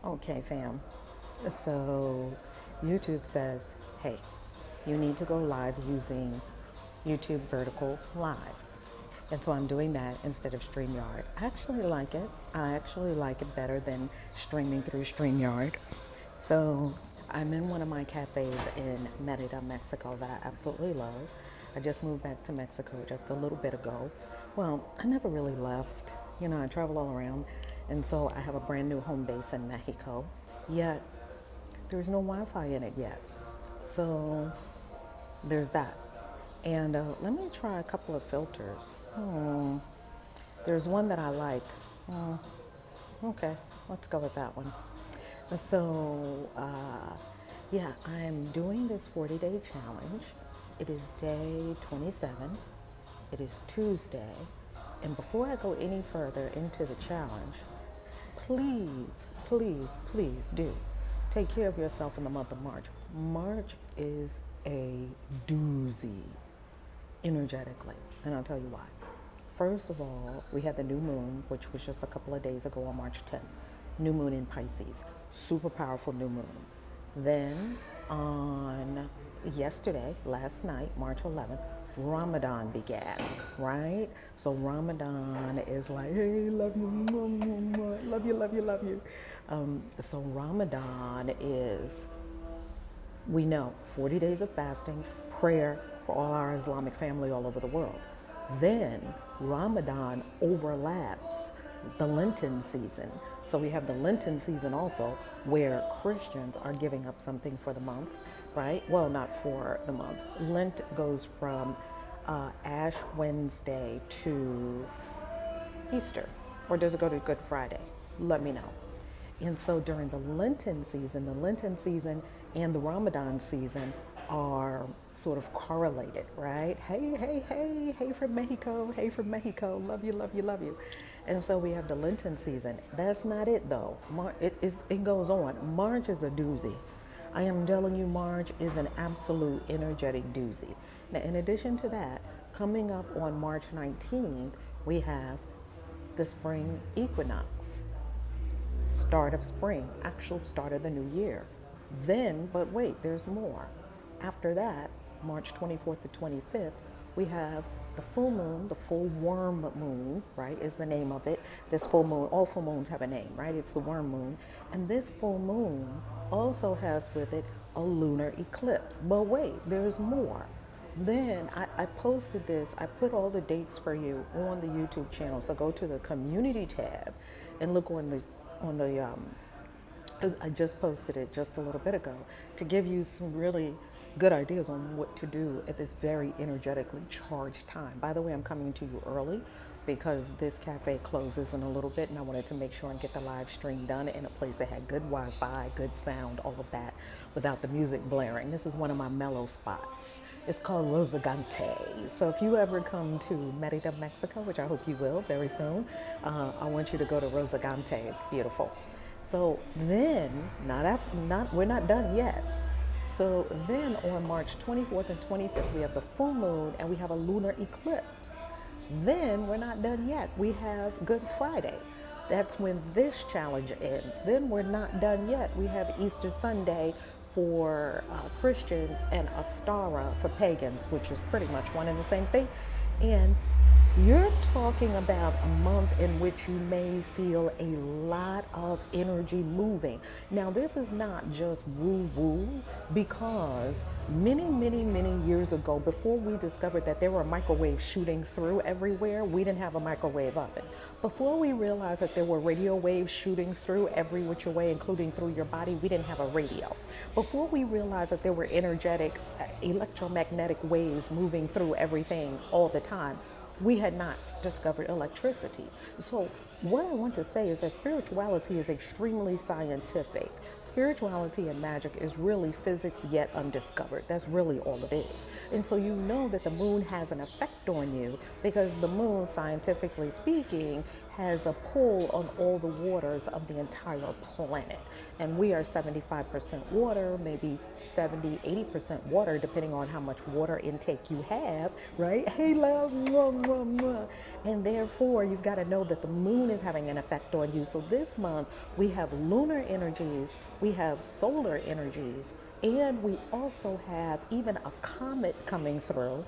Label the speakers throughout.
Speaker 1: Okay, fam. So YouTube says, hey, you need to go live using YouTube Vertical Live. And so I'm doing that instead of StreamYard. I actually like it. I actually like it better than streaming through StreamYard. So I'm in one of my cafes in Merida, Mexico that I absolutely love. I just moved back to Mexico just a little bit ago. Well, I never really left. You know, I travel all around. And so I have a brand new home base in Mexico. Yet there's no Wi-Fi in it yet. So there's that. And let me try a couple of filters. There's one that I like. Okay, let's go with that one. So, yeah, I'm doing this 40-day challenge. It is day 27. It is Tuesday. And before I go any further into the challenge, please, please, please do take care of yourself in the month of March. March is a doozy energetically, and I'll tell you why. First of all, we had the new moon, which was just a couple of days ago on March 10th. New moon in Pisces, super powerful new moon. Then on yesterday, last night, March 11th, Ramadan began, right? So Ramadan is like, hey, love you, love you, love you, love you. So Ramadan is, we know, 40 days of fasting, prayer for all our Islamic family all over the world. Then Ramadan overlaps the Lenten season. So we have the Lenten season also, where Christians are giving up something for the month, right? Well, not for the month. Lent goes from Ash Wednesday to Easter, or does it go to Good Friday? Let me know. And so during the Lenten season and the Ramadan season are sort of correlated, right? Hey, hey, hey, hey from Mexico, hey from Mexico, love you, love you, love you. And so we have the Lenten season. That's not it though. It goes on. March is a doozy. I am telling you, March is an absolute energetic doozy. Now, in addition to that, coming up on March 19th, we have the spring equinox, start of spring, actual start of the new year. Then, but wait, there's more. After that, March 24th to 25th, we have the full moon, the full worm moon, right, is the name of it. This full moon, all full moons have a name, right? It's the worm moon. And this full moon also has with it a lunar eclipse. But wait, there's more. Then I posted this, I put all the dates for you on the YouTube channel. So go to the community tab and look on the I just posted it just a little bit ago to give you some really good ideas on what to do at this very energetically charged time. By the way, I'm coming to you early because this cafe closes in a little bit and I wanted to make sure and get the live stream done in a place that had good Wi-Fi, good sound, all of that without the music blaring. This is one of my mellow spots. It's called Rosagante. So if you ever come to Merida, Mexico, which I hope you will very soon, I want you to go to Rosagante. It's beautiful. So then, we're not done yet. So then on March 24th and 25th, we have the full moon and we have a lunar eclipse. Then we're not done yet. We have Good Friday. That's when this challenge ends. Then we're not done yet. We have Easter Sunday for Christians and Ostara for pagans, which is pretty much one and the same thing. And you're talking about a month in which you may feel a lot of energy moving. Now, this is not just woo-woo, because many, many, many years ago, before we discovered that there were microwaves shooting through everywhere, we didn't have a microwave oven. Before we realized that there were radio waves shooting through every which way, including through your body, we didn't have a radio. Before we realized that there were energetic, electromagnetic waves moving through everything all the time, we had not discovered electricity. So what I want to say is that spirituality is extremely scientific. Spirituality and magic is really physics yet undiscovered. That's really all it is. And so you know that the moon has an effect on you because the moon, scientifically speaking, has a pull on all the waters of the entire planet. And we are 75% water, maybe 70, 80% water, depending on how much water intake you have, right? Hey, love, mwah, mwah, mwah. And therefore, you've got to know that the moon moon is having an effect on you. So this month we have lunar energies, we have solar energies, and we also have even a comet coming through.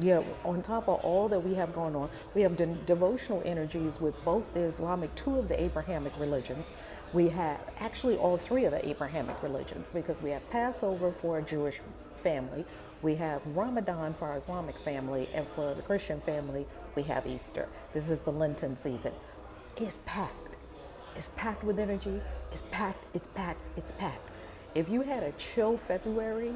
Speaker 1: Yeah, on top of all that we have going on, we have devotional energies with both the Islamic, two of the Abrahamic religions. We have actually all three of the Abrahamic religions, because we have Passover for a Jewish family, we have Ramadan for our Islamic family, and for the Christian family, we have Easter. This is the Lenten season. It's packed. It's packed with energy. It's packed, it's packed, it's packed. If you had a chill February,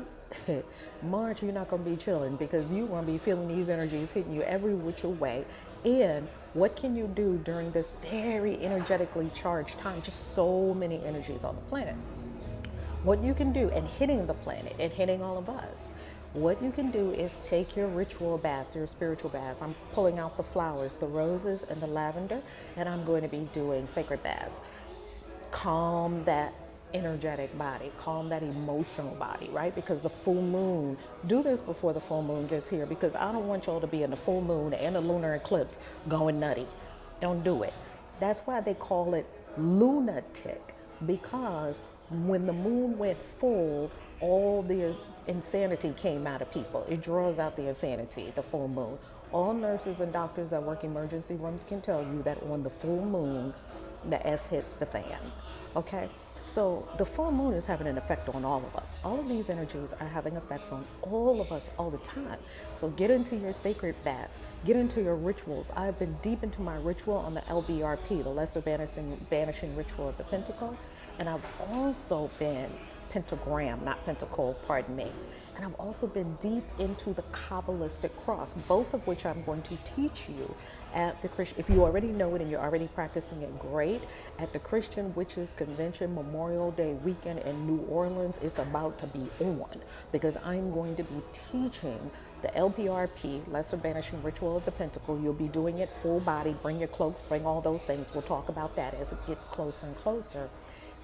Speaker 1: March, you're not going to be chilling, because you're going to be feeling these energies hitting you every which way. And what can you do during this very energetically charged time? Just so many energies on the planet. What you can do, and hitting the planet and hitting all of us, what you can do is take your ritual baths, your spiritual baths. I'm pulling out the flowers, the roses and the lavender, and I'm going to be doing sacred baths. Calm that energetic body, calm that emotional body, right? Because the full moon, do this before the full moon gets here, because I don't want y'all to be in the full moon and the lunar eclipse going nutty. Don't do it. That's why they call it lunatic, because when the moon went full, all the insanity came out of people. It draws out the insanity, the full moon. All nurses and doctors that work emergency rooms can tell you that on the full moon, the S hits the fan, okay? So the full moon is having an effect on all of us. All of these energies are having effects on all of us all the time. So get into your sacred baths, get into your rituals. I've been deep into my ritual on the LBRP, the Lesser Banishing Ritual of the Pentacle. And I've also been pentagram, not pentacle, pardon me. And I've also been deep into the Kabbalistic cross, both of which I'm going to teach you at the Christian. If you already know it and you're already practicing it, great. At the Christian Witches Convention Memorial Day weekend in New Orleans, it's about to be on, because I'm going to be teaching the LBRP, Lesser Banishing Ritual of the Pentacle. You'll be doing it full body. Bring your cloaks, bring all those things. We'll talk about that as it gets closer and closer.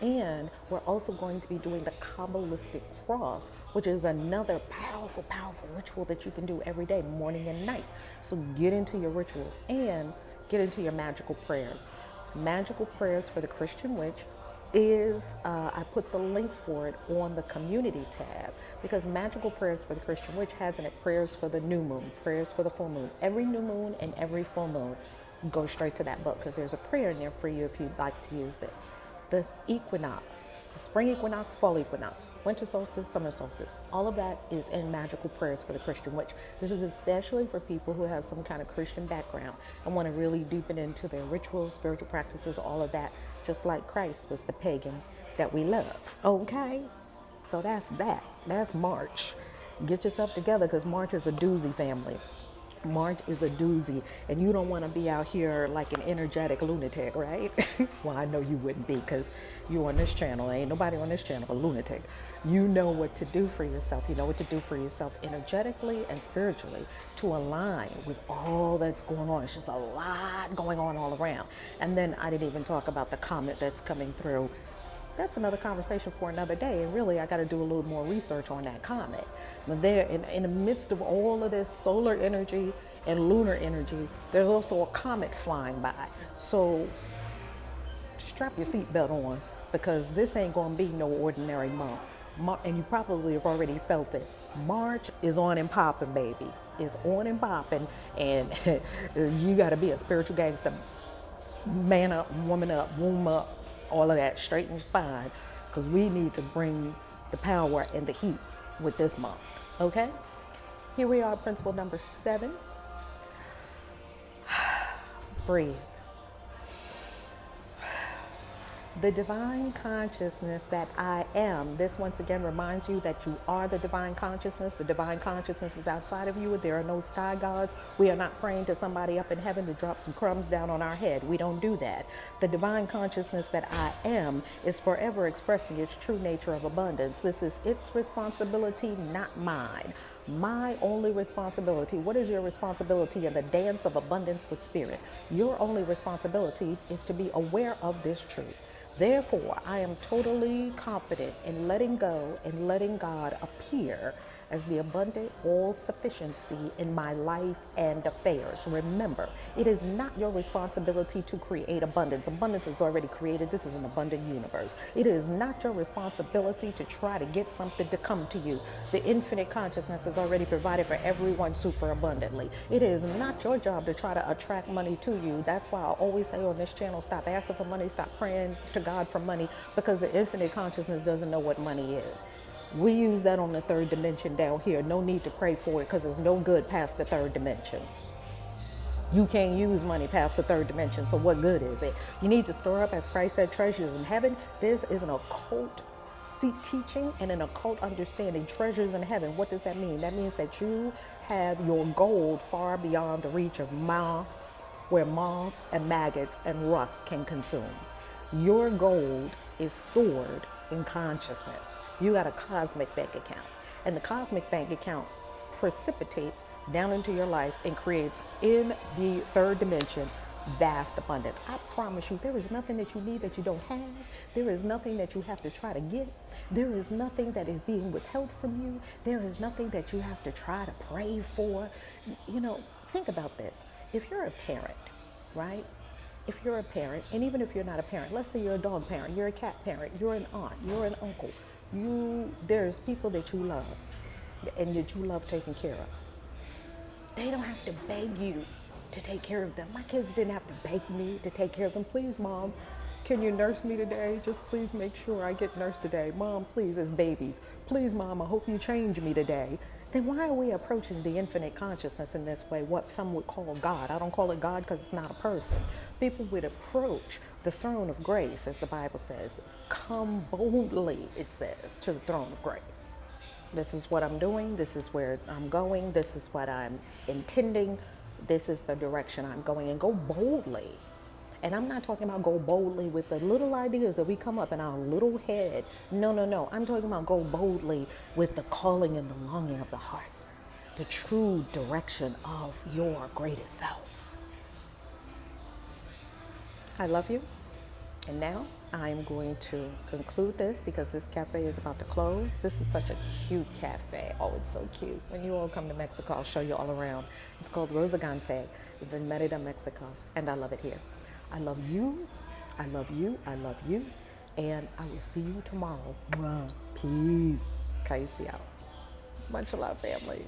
Speaker 1: And we're also going to be doing the Kabbalistic cross, which is another powerful, powerful ritual that you can do every day, morning and night. So get into your rituals and get into your magical prayers. Magical prayers for the Christian witch is, I put the link for it on the community tab, because magical prayers for the Christian witch has in it prayers for the new moon, prayers for the full moon. Every new moon and every full moon, go straight to that book, because there's a prayer in there for you if you'd like to use it. The equinox, the spring equinox, fall equinox, winter solstice, summer solstice, all of that is in magical prayers for the Christian witch. This is especially for people who have some kind of Christian background and want to really deepen into their rituals, spiritual practices, all of that, just like Christ was the pagan that we love, okay? So that's that. That's March. Get yourself together, because March is a doozy, family. March is a doozy, and you don't want to be out here like an energetic lunatic, right? Well, I know you wouldn't be, because you on this channel. Ain't nobody on this channel a lunatic. You know what to do for yourself. You know what to do for yourself energetically and spiritually to align with all that's going on. It's just a lot going on all around. And then I didn't even talk about the comet that's coming through. That's another conversation for another day. And really, I got to do a little more research on that comet. But there, in the midst of all of this solar energy and lunar energy, there's also a comet flying by. So strap your seatbelt on, because this ain't going to be no ordinary month. And you probably have already felt it. March is on and popping, baby. It's on and popping. And you got to be a spiritual gangster. Man up, woman up, womb up. All of that, straighten your spine, because we need to bring the power and the heat with this month, okay? Here we are, principle number 7. Breathe. The divine consciousness that I am. This once again reminds you that you are the divine consciousness. The divine consciousness is outside of you. There are no sky gods. We are not praying to somebody up in heaven to drop some crumbs down on our head. We don't do that. The divine consciousness that I am is forever expressing its true nature of abundance. This is its responsibility, not mine. My only responsibility. What is your responsibility in the dance of abundance with spirit? Your only responsibility is to be aware of this truth. Therefore, I am totally confident in letting go and letting God appear as the abundant all sufficiency in my life and affairs. Remember, it is not your responsibility to create abundance. Abundance is already created. This is an abundant universe. It is not your responsibility to try to get something to come to you. The infinite consciousness is already provided for everyone super abundantly. It is not your job to try to attract money to you. That's why I always say on this channel, stop asking for money, stop praying to God for money, because the infinite consciousness doesn't know what money is. We use that on the third dimension down here. No need to pray for it because it's no good past the third dimension. You can't use money past the third dimension, so what good is it? You need to store up, as Christ said, treasures in heaven. This is an occult teaching and an occult understanding. Treasures in heaven. What does that mean? That means that you have your gold far beyond the reach of moths, where moths and maggots and rust can consume. Your gold is stored in consciousness. You got a cosmic bank account, and the cosmic bank account precipitates down into your life and creates in the third dimension vast abundance. I promise you, there is nothing that you need that you don't have. There is nothing that you have to try to get. There is nothing that is being withheld from you. There is nothing that you have to try to pray for. You know, think about this. If you're a parent, right? If you're a parent, and even if you're not a parent, let's say you're a dog parent, you're a cat parent, you're an aunt, you're an uncle, there's people that you love and that you love taking care of. They don't have to beg you to take care of them. My kids didn't have to beg me to take care of them. Please, Mom, can you nurse me today? Just please make sure I get nursed today. Mom, please, as babies. Please, Mom, I hope you change me today. Then why are we approaching the infinite consciousness in this way, what some would call God? I don't call it God because it's not a person. People would approach the throne of grace, as the Bible says. Come boldly, it says, to the throne of grace. This is what I'm doing. This is where I'm going. This is what I'm intending. This is the direction I'm going, and go boldly. And I'm not talking about go boldly with the little ideas that we come up in our little head. No, no, no. I'm talking about go boldly with the calling and the longing of the heart, the true direction of your greatest self. I love you. And now I'm going to conclude this because this cafe is about to close. This is such a cute cafe. Oh, it's so cute. When you all come to Mexico, I'll show you all around. It's called Rosagante. It's in Merida, Mexico. And I love it here. I love you. I love you. I love you. And I will see you tomorrow. Peace. KAISI out. Much love, family.